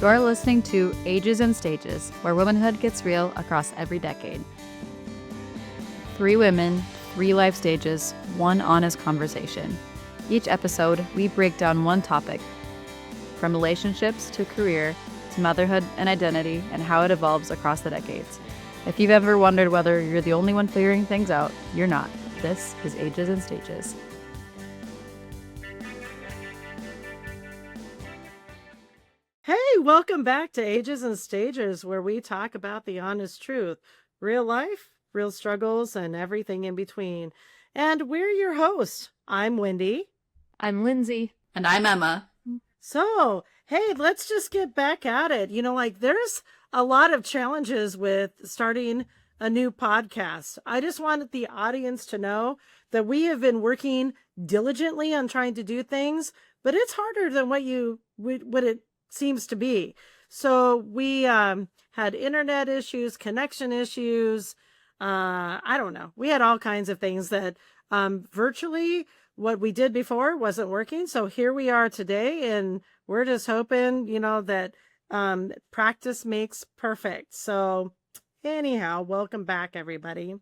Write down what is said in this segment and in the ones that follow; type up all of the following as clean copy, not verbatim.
You're listening to Ages and Stages, where womanhood gets real across every decade. 3 women, 3 life stages, 1 honest conversation. Each episode, we break down one topic, from relationships to career, to motherhood and identity, and how it evolves across the decades. If you've ever wondered whether you're the only one figuring things out, you're not. This is Ages and Stages. Hey, welcome back to Ages and Stages, where we talk about the honest truth, real life, real struggles, and everything in between. And we're your hosts. I'm Wendy. I'm Lindsey. And I'm Emma. So, hey, let's just get back at it. There's a lot of challenges with starting a new podcast. I just wanted the audience to know that we have been working diligently on trying to do things, but it's harder than what it seems to be. So we had internet issues, connection issues. I don't know. We had all kinds of things that virtually what we did before wasn't working. So here we are today, and we're just hoping, that practice makes perfect. So anyhow, welcome back, everybody.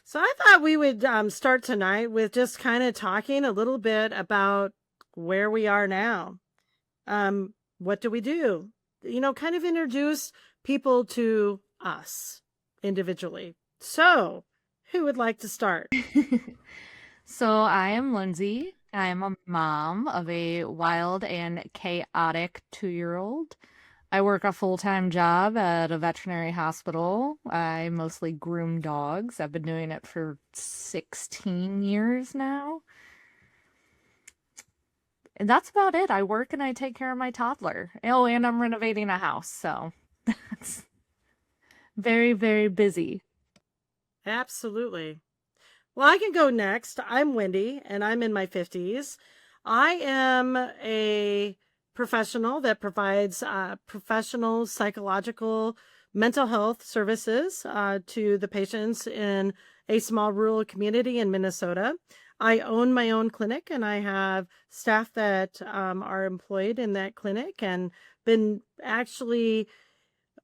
So I thought we would start tonight with just kind of talking a little bit about where we are now. What do we do? Kind of introduce people to us individually. So, who would like to start? So I am Lindsey. I am a mom of a wild and chaotic 2-year-old. I work a full-time job at a veterinary hospital. I mostly groom dogs. I've been doing it for 16 years now. And that's about it. I work and I take care of my toddler. Oh, and I'm renovating a house, so that's very, very busy. Absolutely. Well, I can go next. I'm Wendy, and I'm in my 50s. I am a professional that provides professional psychological mental health services to the patients in a small rural community in Minnesota. I own my own clinic, and I have staff that are employed in that clinic, and been actually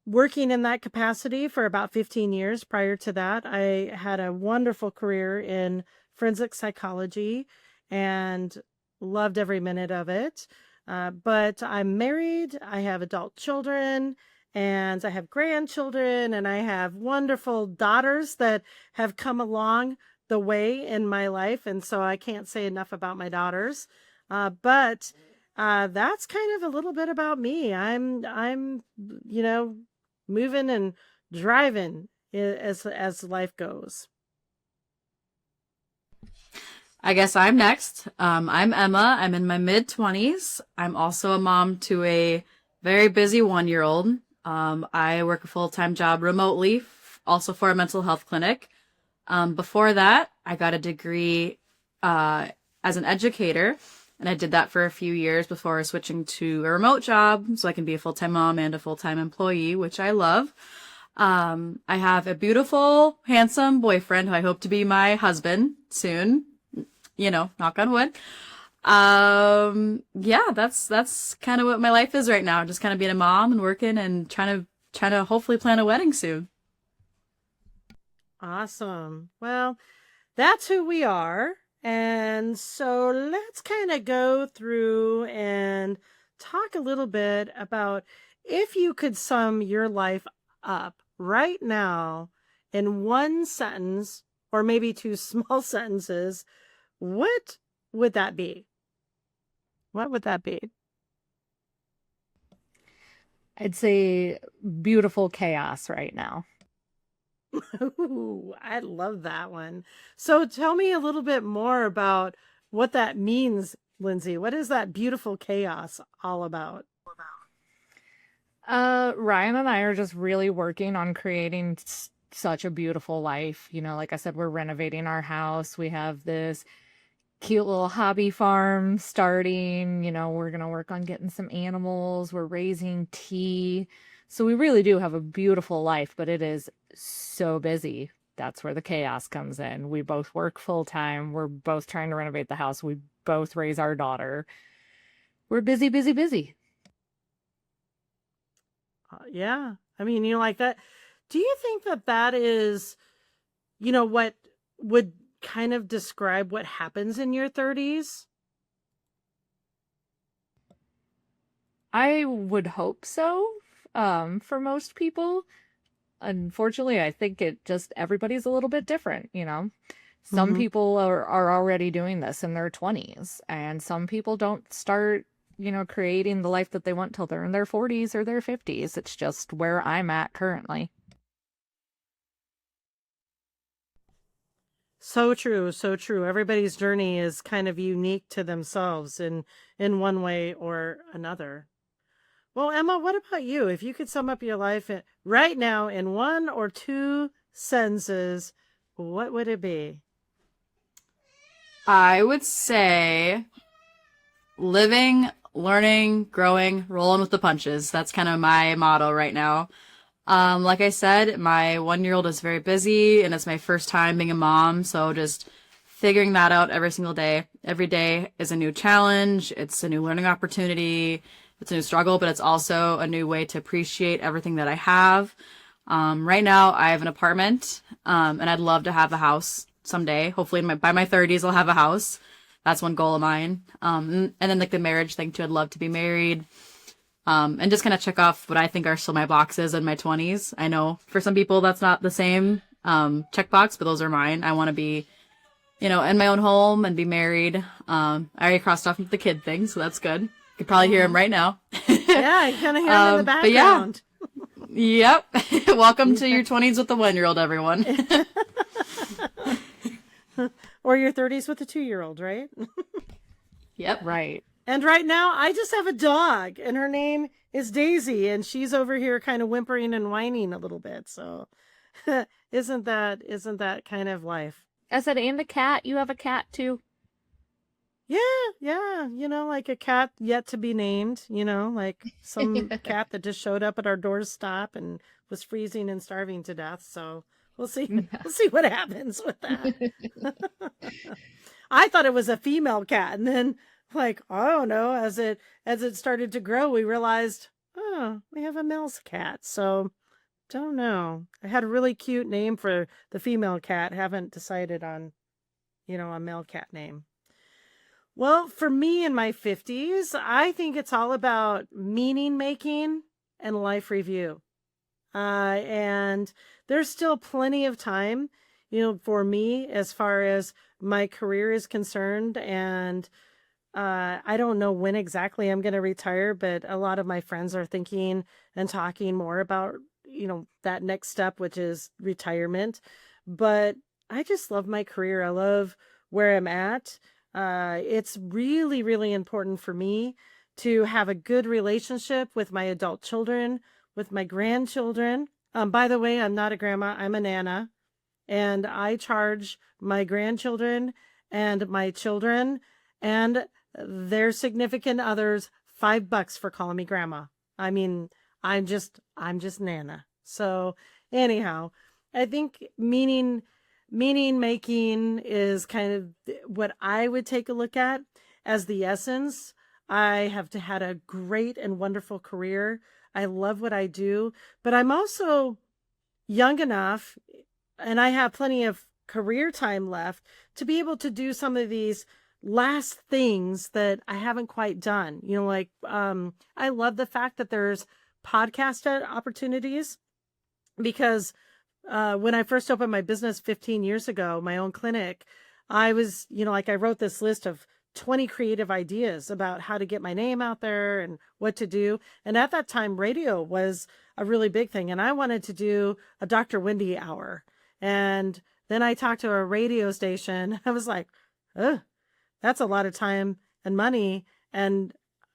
working in that capacity for about 15 years. Prior to that, I had a wonderful career in forensic psychology and loved every minute of it. But I'm married, I have adult children, and I have grandchildren, and I have wonderful daughters that have come along the way in my life. And so I can't say enough about my daughters. But that's kind of a little bit about me. I'm moving and driving as life goes. I guess I'm next. I'm Emma. I'm in my mid-20s. I'm also a mom to a very busy 1-year-old. I work a full-time job remotely, also for a mental health clinic. Before that, I got a degree as an educator, and I did that for a few years before switching to a remote job so I can be a full-time mom and a full-time employee, which I love. I have a beautiful, handsome boyfriend who I hope to be my husband soon. Knock on wood. Yeah, that's kind of what my life is right now. Just kind of being a mom and working and trying to hopefully plan a wedding soon. Awesome. Well, that's who we are. And so let's kind of go through and talk a little bit about if you could sum your life up right now in one sentence, or maybe 2 small sentences, what would that be? What would that be? I'd say beautiful chaos right now. Ooh, I love that one. So tell me a little bit more about what that means, Lindsey. What is that beautiful chaos all about? Ryan and I are just really working on creating such a beautiful life. Like I said, we're renovating our house. We have this cute little hobby farm starting. We're going to work on getting some animals. We're raising tea. So we really do have a beautiful life, but it is so busy. That's where the chaos comes in. We both work full time. We're both trying to renovate the house. We both raise our daughter. We're busy, busy, busy. Yeah. I mean, like that. Do you think that that is, what would kind of describe what happens in your 30s? I would hope so, for most people. Unfortunately, I think it just everybody's a little bit different, you know. Some Hmm. people are already doing this in their 20s, and some people don't start, creating the life that they want till they're in their 40s or their 50s. It's just where I'm at currently. So true, so true. Everybody's journey is kind of unique to themselves in one way or another. Well, Emma, what about you? If you could sum up your life right now in one or two sentences, what would it be? I would say living, learning, growing, rolling with the punches. That's kind of my motto right now. Like I said, my 1 year old is very busy and it's my first time being a mom. So just figuring that out every single day. Every day is a new challenge. It's a new learning opportunity. It's a new struggle, but it's also a new way to appreciate everything that I have. Right now I have an apartment, and I'd love to have a house someday. Hopefully by my 30s, I'll have a house. That's one goal of mine. And then like the marriage thing too. I'd love to be married. And just kind of check off what I think are still my boxes in my 20s. I know for some people that's not the same checkbox, but those are mine. I want to be, in my own home and be married. I already crossed off the kid thing, so that's good. You could probably hear him right now. Yeah, you kind of hear them in the But yeah, background. yep. Welcome to your 20s with the 1 year old, everyone. Or your 30s with a 2-year-old, right? Yep. Right. And right now, I just have a dog, and her name is Daisy, and she's over here kind of whimpering and whining a little bit. So, isn't that kind of life? I said, and the cat. You have a cat too. Yeah, yeah. Like a cat yet to be named. Like some cat that just showed up at our doorstep and was freezing and starving to death. So we'll see. We'll see what happens with that. I thought it was a female cat, and then like, I don't know, as it started to grow, we realized, oh, we have a male cat. So don't know. I had a really cute name for the female cat. Haven't decided on, a male cat name. Well, for me in my 50s, I think it's all about meaning making and life review. And there's still plenty of time, for me as far as my career is concerned. And I don't know when exactly I'm going to retire, but a lot of my friends are thinking and talking more about, that next step, which is retirement. But I just love my career. I love where I'm at. It's really, really important for me to have a good relationship with my adult children, with my grandchildren. By the way, I'm not a grandma, I'm a nana, and I charge my grandchildren and my children and their significant others $5 for calling me grandma. I mean, I'm just Nana. So anyhow, I think meaning making is kind of what I would take a look at as the essence. I have had a great and wonderful career. I love what I do, but I'm also young enough and I have plenty of career time left to be able to do some of these last things that I haven't quite done. Like I love the fact that there's podcast opportunities because when I first opened my business 15 years ago, my own clinic, I was, like I wrote this list of 20 creative ideas about how to get my name out there and what to do. And at that time, radio was a really big thing. And I wanted to do a Dr. Wendy hour. And then I talked to a radio station. I was like, ugh, that's a lot of time and money. And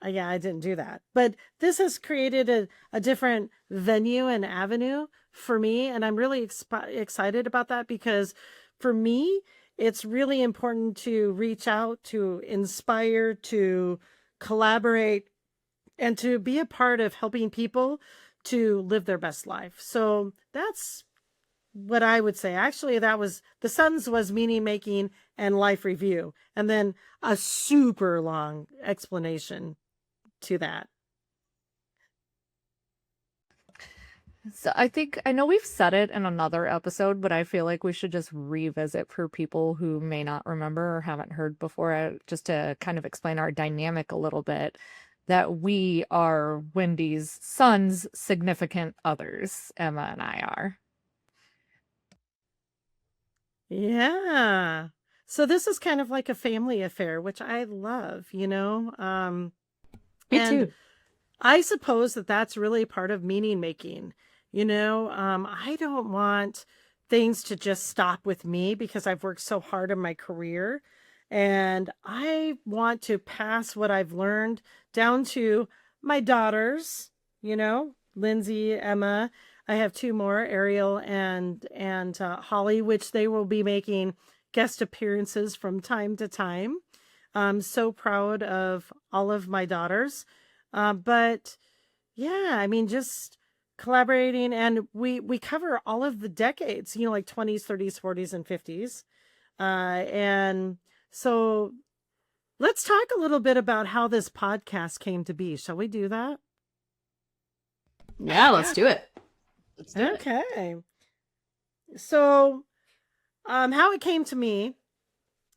yeah, I didn't do that. But this has created a different venue and avenue for me. And I'm really excited about that because for me, it's really important to reach out, to inspire, to collaborate, and to be a part of helping people to live their best life. So that's what I would say. Actually, that was the sentence was meaning making and life review, and then a super long explanation to that. So I know we've said it in another episode, but I feel like we should just revisit for people who may not remember or haven't heard before, just to kind of explain our dynamic a little bit, that we are Wendy's son's significant others, Emma and I are. Yeah. So this is kind of like a family affair, which I love, Me and too. I suppose that that's really part of meaning making. I don't want things to just stop with me because I've worked so hard in my career. And I want to pass what I've learned down to my daughters, Lindsay, Emma. I have two more, Ariel and Holly, which they will be making guest appearances from time to time. I'm so proud of all of my daughters. But yeah, I mean, just collaborating, and we cover all of the decades, like 20s, 30s, 40s, and 50s. And so let's talk a little bit about how this podcast came to be. Shall we do that? Yeah, let's do it. Let's do it. Okay. So, how it came to me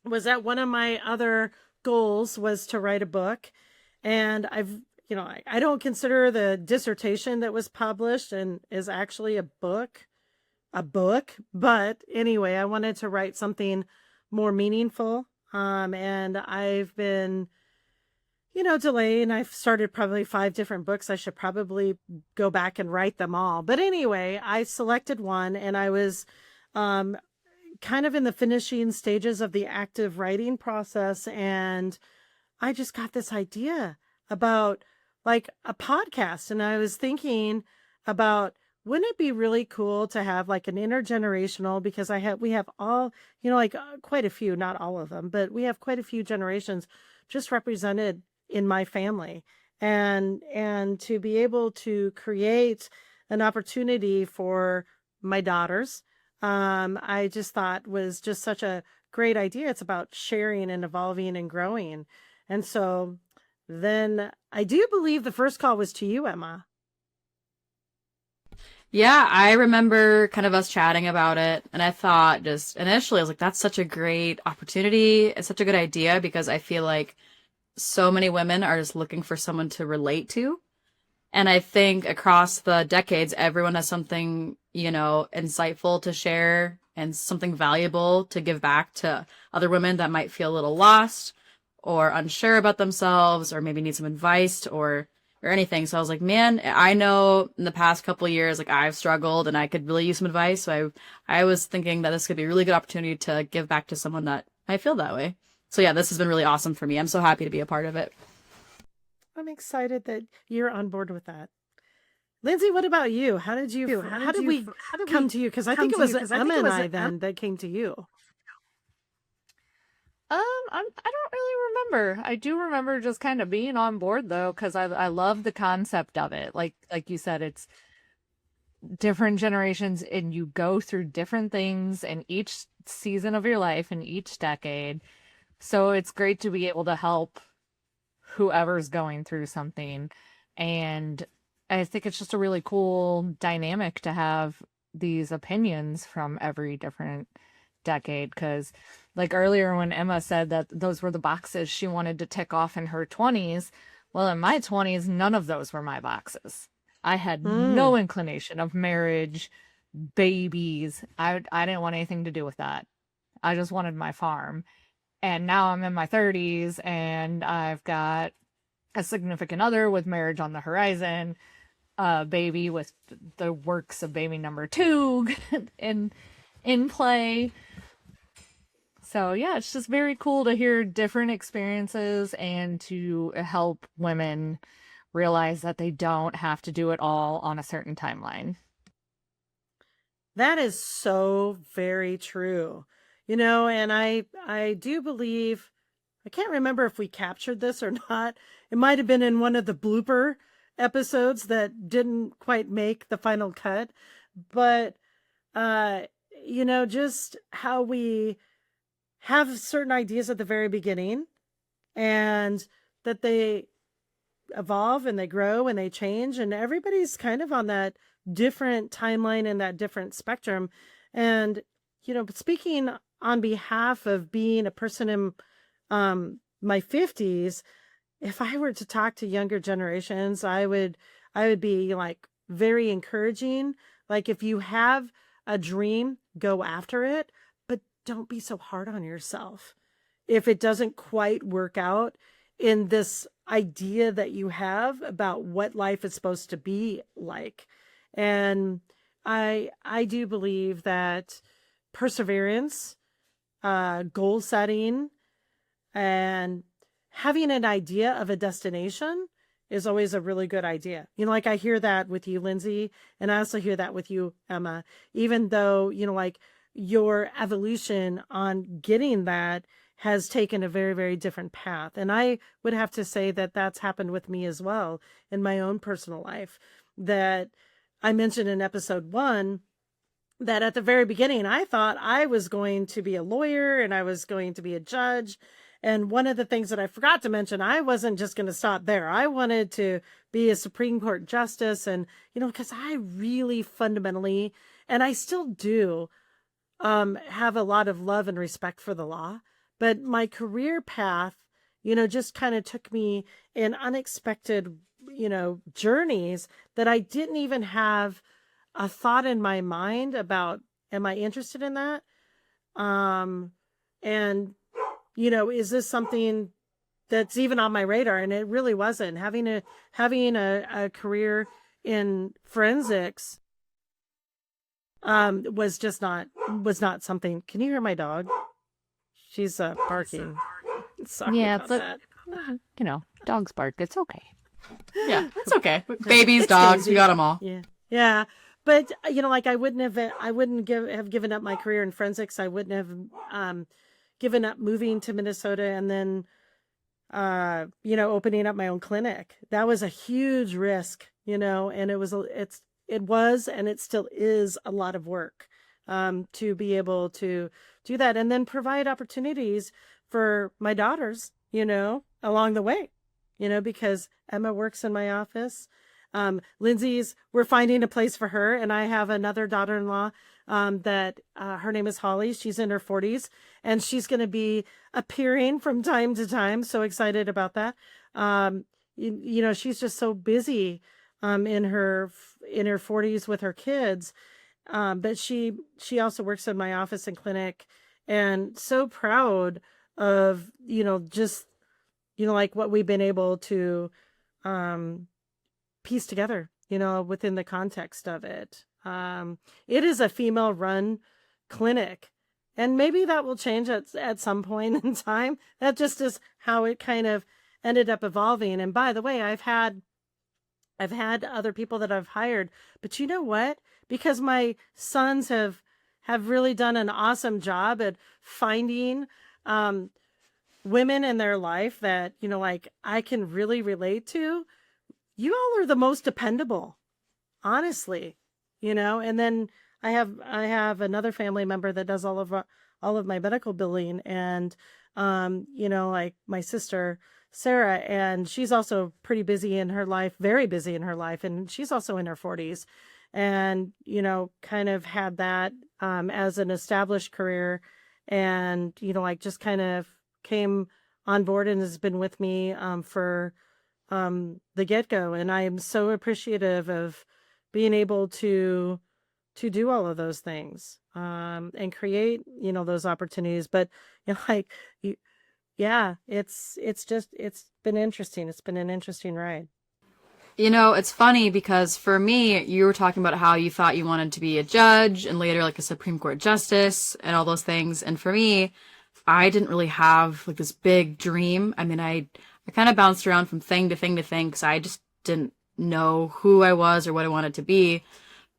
was that one of my other goals was to write a book. And I don't consider the dissertation that was published and is actually a book. But anyway, I wanted to write something more meaningful. And I've been, delaying. I've started probably 5 different books. I should probably go back and write them all. But anyway, I selected one, and I was um, kind of in the finishing stages of the active writing process. And I just got this idea about like a podcast. And I was thinking about, wouldn't it be really cool to have like an intergenerational, because we have all, quite a few, not all of them, but we have quite a few generations just represented in my family. And to be able to create an opportunity for my daughters, I just thought was just such a great idea. It's about sharing and evolving and growing. And so then I do believe the first call was to you, Emma. Yeah, I remember kind of us chatting about it, and I thought just initially, I was like, that's such a great opportunity. It's such a good idea because I feel like so many women are just looking for someone to relate to. And I think across the decades, everyone has something, insightful to share and something valuable to give back to other women that might feel a little lost or unsure about themselves or maybe need some advice or anything. So I was like, man, I know in the past couple of years, like I've struggled and I could really use some advice. So I was thinking that this could be a really good opportunity to give back to someone that I feel that way. So yeah, this has been really awesome for me. I'm so happy to be a part of it. I'm excited that you're on board with that. Lindsay, what about you? How did we come to you? Because I think it was Emma and I then that came to you. I don't really remember. I do remember just kind of being on board though, because I love the concept of it. Like you said, it's different generations, and you go through different things in each season of your life in each decade. So it's great to be able to help whoever's going through something. And I think it's just a really cool dynamic to have these opinions from every different decade. Because, like earlier, when Emma said that those were the boxes she wanted to tick off in her 20s, well, in my 20s, none of those were my boxes. I had Mm. no inclination of marriage, babies. I didn't want anything to do with that. I just wanted my farm. And now I'm in my 30s and I've got a significant other with marriage on the horizon, a baby with the works of baby number two in play. So yeah, it's just very cool to hear different experiences and to help women realize that they don't have to do it all on a certain timeline. That is so very true. And I do believe, I can't remember if we captured this or not. It might have been in one of the blooper episodes that didn't quite make the final cut. But uh just how we have certain ideas at the very beginning, and that they evolve and they grow and they change, and everybody's kind of on that different timeline and that different spectrum. And, speaking on behalf of being a person in my 50s, if I were to talk to younger generations, I would be like very encouraging. Like, if you have a dream, go after it, but don't be so hard on yourself if it doesn't quite work out in this idea that you have about what life is supposed to be like. And I do believe that perseverance, goal setting, and having an idea of a destination is always a really good idea. Like, I hear that with you, Lindsey, and I also hear that with you, Emma, even though, like, your evolution on getting that has taken a very, very different path. And I would have to say that that's happened with me as well in my own personal life. That I mentioned in episode 1 that at the very beginning, I thought I was going to be a lawyer and I was going to be a judge. And one of the things that I forgot to mention, I wasn't just going to stop there. I wanted to be a Supreme Court justice. And, because I really fundamentally, and I still do, have a lot of love and respect for the law. But my career path, just kind of took me in unexpected, journeys that I didn't even have a thought in my mind about, am I interested in that? And, is this something that's even on my radar? And it really wasn't. Having a career in forensics was not something. Can you hear my dog? She's barking. Sorry Yeah, about it's that. Dogs bark. It's okay. Yeah, it's okay. Babies, It's dogs, Daisy. we got them all. Yeah. Yeah. But, like, I wouldn't have given up my career in forensics. I wouldn't have given up moving to Minnesota and then, opening up my own clinic. That was a huge risk, and it was and it still is a lot of work, to be able to do that and then provide opportunities for my daughters, along the way, because Emma works in my office. We're finding a place for her. And I have another daughter-in-law, that, her name is Holly. She's in her 40s and she's going to be appearing from time to time. So excited about that. She's just so busy, in her 40s with her kids. But she also works in my office and clinic, and so proud of, just, like what we've been able to, piece together, within the context of it. It is a female run clinic, and maybe that will change at some point in time. That just is how it kind of ended up evolving. And by the way, I've had other people that I've hired, but you know what? Because my sons have really done an awesome job at finding, women in their life that, like, I can really relate to. You all are the most dependable, honestly, and then I have another family member that does all of my medical billing, and, like my sister, Sarah, and she's also pretty busy in her life, very busy in her life. And she's also in her 40s and, kind of had that, as an established career, and, like, just kind of came on board and has been with me, for, the get-go. And I am so appreciative of being able to do all of those things, and create, those opportunities. But, yeah, it's been interesting. It's been an interesting ride. It's funny because for me, you were talking about how you thought you wanted to be a judge and later like a Supreme Court justice and all those things. And for me, I didn't really have like this big dream. I mean, I kind of bounced around from thing to thing to thing because I just didn't know who I was or what I wanted to be.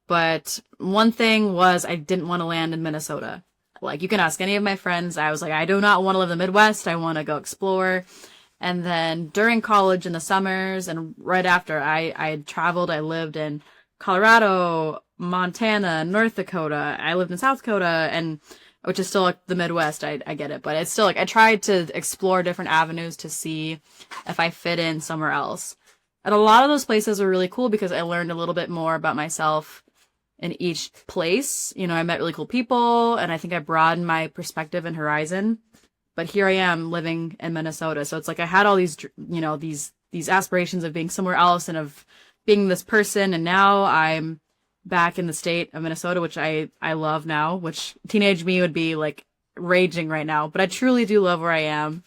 But one thing was I didn't want to land in Minnesota. Like, you can ask any of my friends. I was like, I do not want to live in the Midwest. I want to go explore. And then during college in the summers and right after, I had traveled. I lived in Colorado, Montana, North Dakota. I lived in South Dakota, and which is still like the Midwest. I get it. But it's still like I tried to explore different avenues to see if I fit in somewhere else. And a lot of those places were really cool because I learned a little bit more about myself in each place. You know, I met really cool people, and I think I broadened my perspective and horizon. But here I am living in Minnesota. So it's like I had all these, you know, these aspirations of being somewhere else and of being this person, and now I'm back in the state of Minnesota, which I love now, which teenage me would be like raging right now. But I truly do love where I am.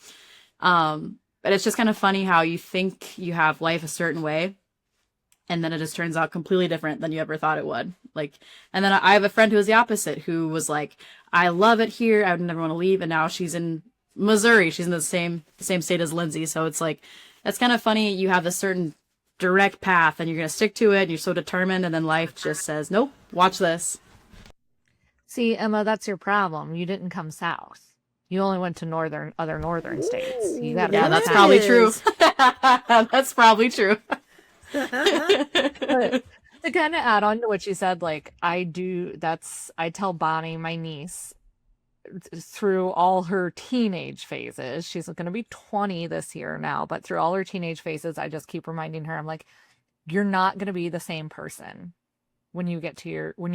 But it's just kind of funny how you think you have life a certain way, and then it just turns out completely different than you ever thought it would. Like, and then I have a friend who was the opposite, who was like, I love it here, I would never want to leave, and now she's in Missouri. She's in the same state as Lindsey. So it's like, it's kind of funny. You have this certain direct path and you're going to stick to it, and you're so determined, and then life just says, nope, watch this. See, Emma, that's your problem. You didn't come south. You only went to other northern states. You got to Yeah, go that's south. probably true. That's probably true. But to kind of add on to what you said, like I tell Bonnie, my niece, through all her teenage phases, she's going to be 20 this year now, but through all her teenage phases, I just keep reminding her, I'm like, you're not going to be the same person when you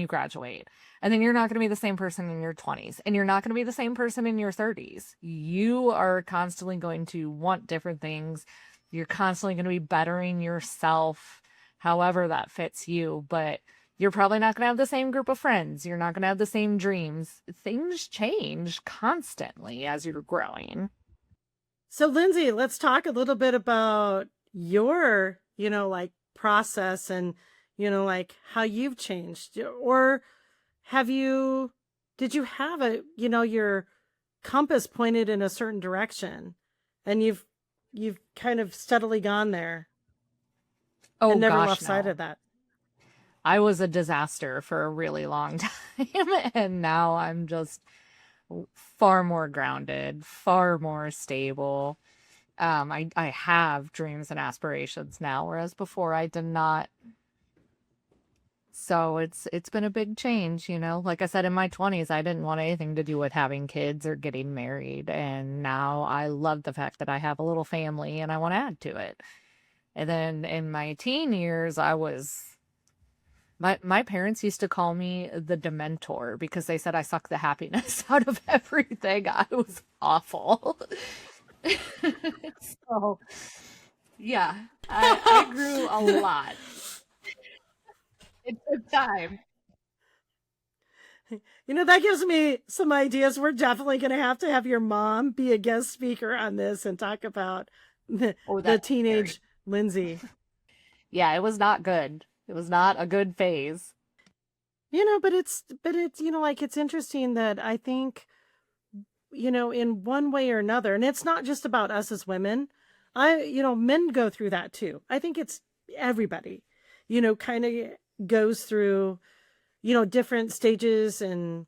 graduate. And then you're not going to be the same person in your 20s, and you're not going to be the same person in your 30s. You are constantly going to want different things. You're constantly going to be bettering yourself, however that fits you, but you're probably not going to have the same group of friends. You're not going to have the same dreams. Things change constantly as you're growing. So, Lindsey, let's talk a little bit about your, like process and, like how you've changed. Or did you have your compass pointed in a certain direction, and you've kind of steadily gone there and never left sight of that? I was a disaster for a really long time, and now I'm just far more grounded, far more stable. I have dreams and aspirations now, whereas before I did not. So it's been a big change, Like I said, in my 20s, I didn't want anything to do with having kids or getting married, and now I love the fact that I have a little family and I want to add to it. And then in my teen years, my parents used to call me the Dementor because they said I sucked the happiness out of everything. I was awful. So, yeah, I grew a lot. It took time. That gives me some ideas. We're definitely going to have your mom be a guest speaker on this and talk about the teenage Lindsey. Yeah, it was not good. It was not a good phase. But it's like, it's interesting that I think, in one way or another, and it's not just about us as women. Men go through that too. I think it's everybody, kind of goes through, different stages and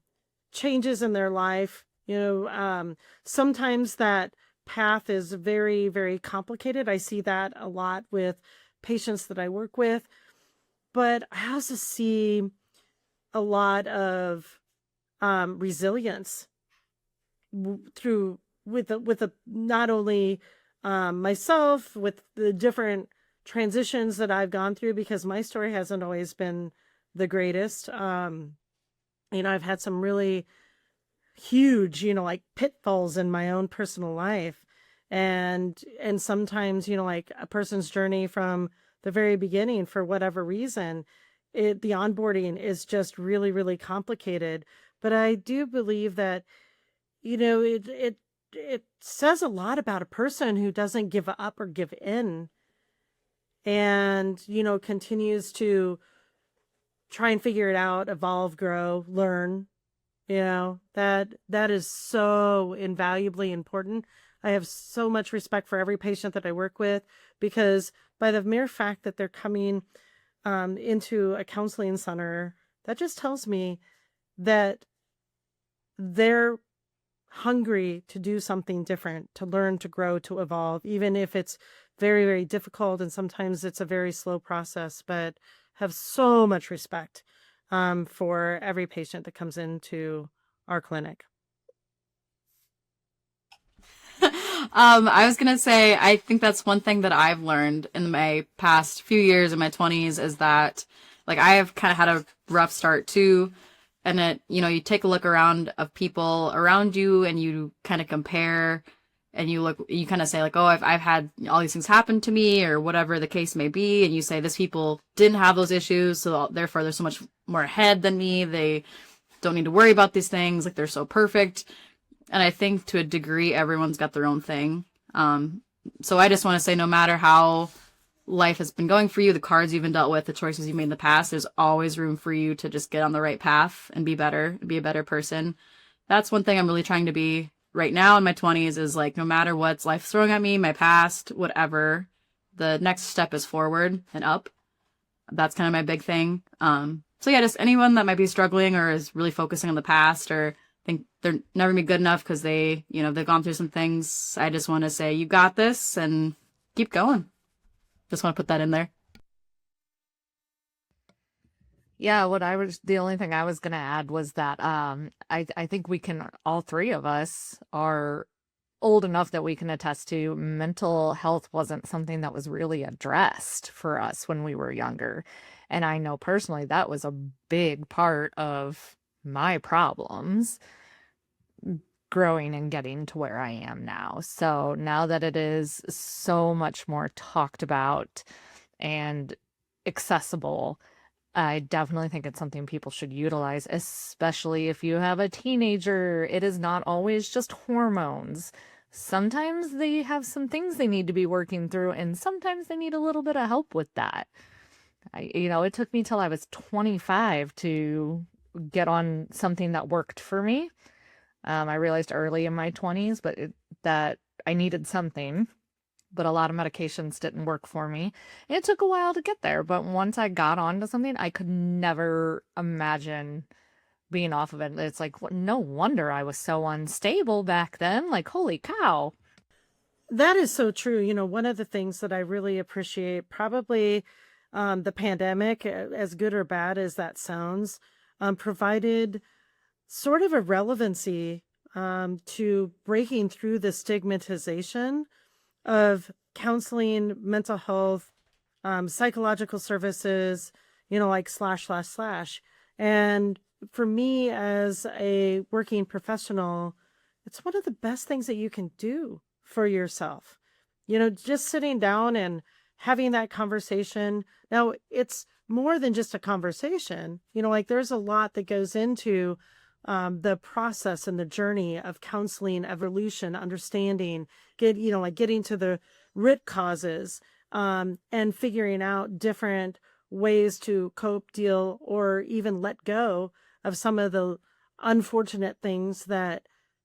changes in their life. Sometimes that path is very, very complicated. I see that a lot with patients that I work with, but I also see a lot of resilience with not only myself, with the different transitions that I've gone through, because my story hasn't always been the greatest. I've had some really huge, like pitfalls in my own personal life. And sometimes, like a person's journey from the very beginning, for whatever reason, the onboarding is just really, really complicated. But I do believe that, it says a lot about a person who doesn't give up or give in, and, continues to try and figure it out, evolve, grow, learn. That is so invaluably important. I have so much respect for every patient that I work with, because by the mere fact that they're coming into a counseling center, that just tells me that they're hungry to do something different, to learn, to grow, to evolve, even if it's very, very difficult, and sometimes it's a very slow process. But have so much respect for every patient that comes into our clinic. I was gonna say, I think that's one thing that I've learned in my past few years in my 20s is that, like, I have kind of had a rough start too. And you take a look around of people around you and you kind of compare and you kind of say like, oh, I've had all these things happen to me or whatever the case may be. And you say, this people didn't have those issues. So therefore they're so much more ahead than me. They don't need to worry about these things. Like they're so perfect. And I think to a degree, everyone's got their own thing. So I just want to say, no matter how life has been going for you, the cards you've been dealt with, the choices you made in the past, there's always room for you to just get on the right path and be better, be a better person. That's one thing I'm really trying to be right now in my 20s is like, no matter what's life throwing at me, my past, whatever, the next step is forward and up. That's kind of my big thing. So yeah, just anyone that might be struggling or is really focusing on the past or think they're never gonna be good enough because they've gone through some things. I just want to say, you got this and keep going. Just want to put that in there. Yeah, the only thing I was gonna add was that I think we can, all three of us are old enough that we can attest to mental health wasn't something that was really addressed for us when we were younger. And I know personally that was a big part of my problems growing and getting to where I am now. So now that it is so much more talked about and accessible, I definitely think it's something people should utilize, especially if you have a teenager. It is not always just hormones. Sometimes they have some things they need to be working through, and sometimes they need a little bit of help with that. It took me till I was 25 to get on something that worked for me. I realized early in my 20s, that I needed something, but a lot of medications didn't work for me. And it took a while to get there, but once I got onto something, I could never imagine being off of it. It's like, no wonder I was so unstable back then. Like, holy cow. That is so true. One of the things that I really appreciate, probably the pandemic, as good or bad as that sounds, provided sort of a relevancy to breaking through the stigmatization of counseling, mental health, psychological services, like slash, slash, slash. And for me as a working professional, it's one of the best things that you can do for yourself. Just sitting down and having that conversation. Now, it's more than just a conversation. Like there's a lot that goes into the process and the journey of counseling, evolution, understanding, getting to the root causes, and figuring out different ways to cope, deal, or even let go of some of the unfortunate things that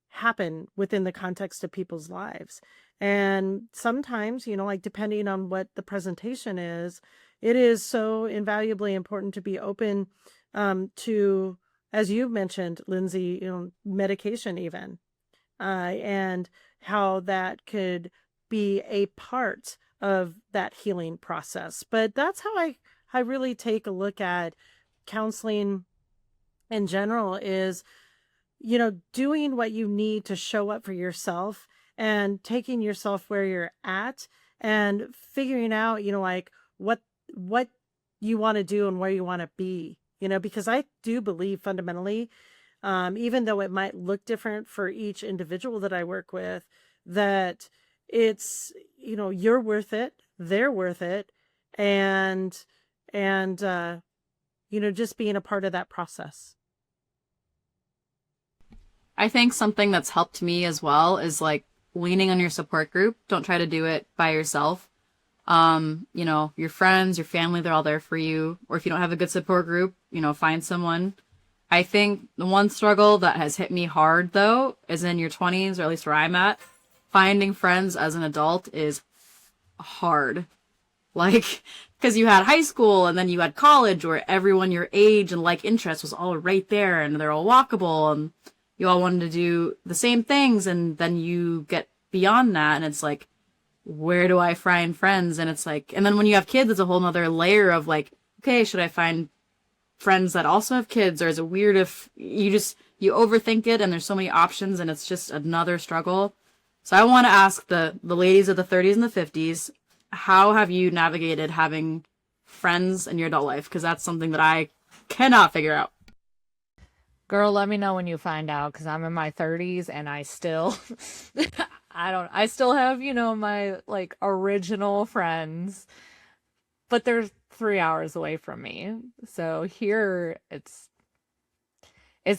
happen within the context of people's lives. And sometimes, like depending on what the presentation is, it is so invaluably important to be open to, as you mentioned, Lindsey, medication even, and how that could be a part of that healing process. But that's how I really take a look at counseling in general is, doing what you need to show up for yourself and taking yourself where you're at and figuring out, like what you want to do and where you want to be, because I do believe fundamentally, even though it might look different for each individual that I work with, that it's, you're worth it, they're worth it. And just being a part of that process. I think something that's helped me as well is like leaning on your support group. Don't try to do it by yourself. Your friends, your family, they're all there for you. Or if you don't have a good support group, find someone. I think the one struggle that has hit me hard though is in your 20s, or at least where I'm at. Finding friends as an adult is hard. Like, because you had high school and then you had college where everyone your age and like interest was all right there and they're all walkable and you all wanted to do the same things. And then you get beyond that and it's like, where do I find friends? And it's like, and then when you have kids, it's a whole nother layer of like, okay, should I find friends that also have kids? Or is it weird if you overthink it and there's so many options and it's just another struggle? So I want to ask the ladies of the 30s and the 50s, how have you navigated having friends in your adult life? Because that's something that I cannot figure out. Girl, let me know when you find out, because I'm in my 30s and I still, I still have, my like original friends, but they're 3 hours away from me. So here it's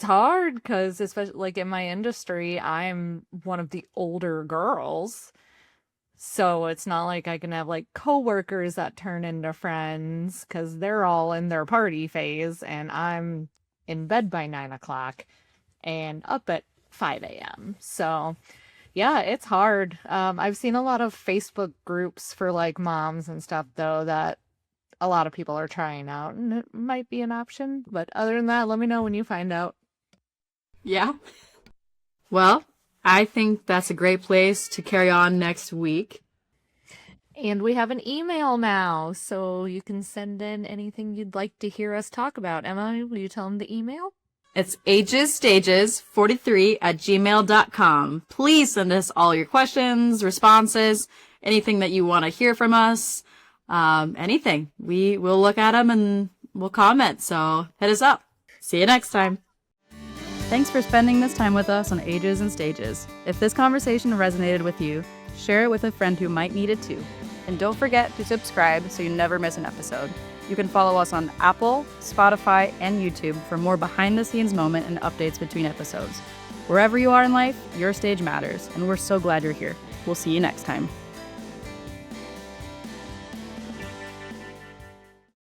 hard because especially like in my industry, I'm one of the older girls. So it's not like I can have like coworkers that turn into friends because they're all in their party phase and I'm in bed by 9 o'clock and up at 5 a.m. So yeah, it's hard. I've seen a lot of Facebook groups for like moms and stuff though that a lot of people are trying out and it might be an option. But other than that, let me know when you find out. Yeah. Well, I think that's a great place to carry on next week. And we have an email now, so you can send in anything you'd like to hear us talk about. Emma, will you tell them the email? It's agesstages43@gmail.com. Please send us all your questions, responses, anything that you want to hear from us, anything. We will look at them and we'll comment, so hit us up. See you next time. Thanks for spending this time with us on Ages and Stages. If this conversation resonated with you, share it with a friend who might need it too. And don't forget to subscribe so you never miss an episode. You can follow us on Apple, Spotify, and YouTube for more behind-the-scenes moment and updates between episodes. Wherever you are in life, your stage matters, and we're so glad you're here. We'll see you next time.